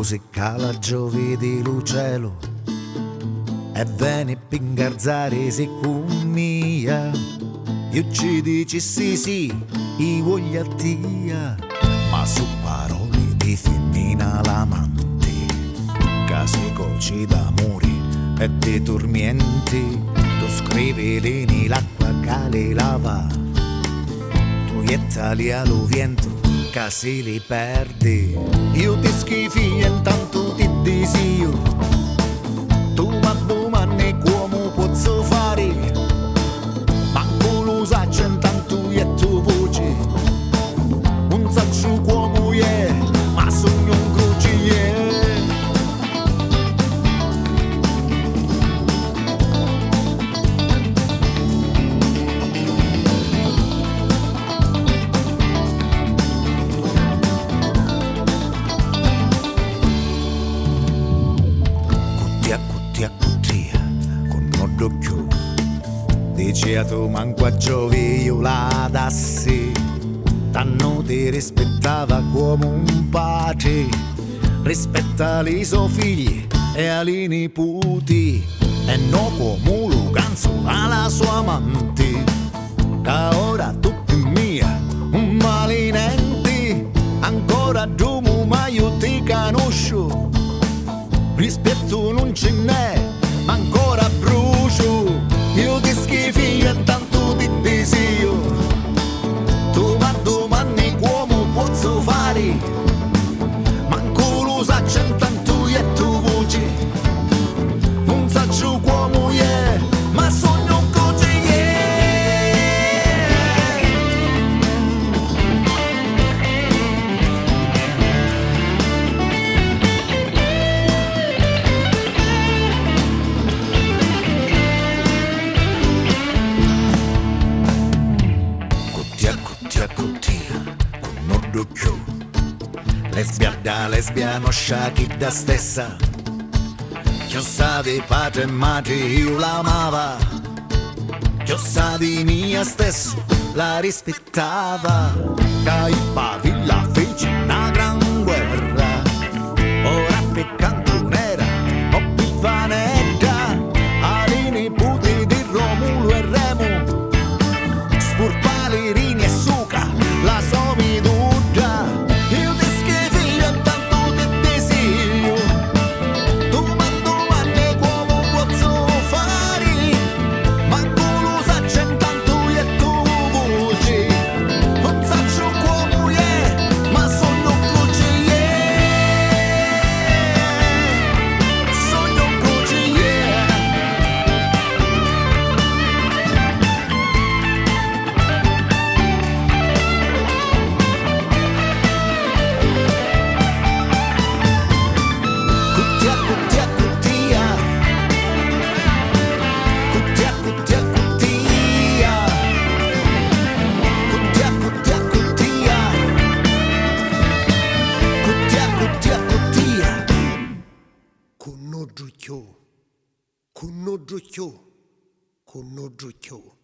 così cala giovidi l'uccello e vieni pingarzare se mia. Io ci dici sì, io voglio tia, ma su parole di femmina l'amante, che si coci d'amori e di tormenti, tu scrivi nell'acqua che le lava, tu iettali allo vento che si li perdi. Io ti schifi e intanto ti disio, tu ma domani come posso fare, manco lo saccio intanto e tu voce, non saccio come è, ma sogno un croce. Con l'occhio dici a tu manco a giovi io la dassi, t'hanno ti rispettava come un padre, rispetta i suoi figli e ai nipoti e non come lo canzo alla sua amante, che ora tu è mia un malinente, ancora domo ma io ti conosco, rispetto non ce n'è, ma ancora brucio. Io ti schifi e tanto ti desio, tu ma domani come posso fare, manco lo saccio intanto e tu voce, non saccio come è, ma sogno così. Lesbiano sciacchi da stessa, chiossa di padre e madre io l'amava, chiossa di mia stesso la rispettava, che il la fece una gran guerra, ora peccando nera o pivanetta, ai nipoti di Romulo e Remo, spurpali, rini e suca, la somidugia. Io ti schifi e tanto ti desio, tu ma domani come posso fare, manco lo saccio intanto e tu voce, non saccio come è, ma sogno così è, sogno così è. Con no giucchio.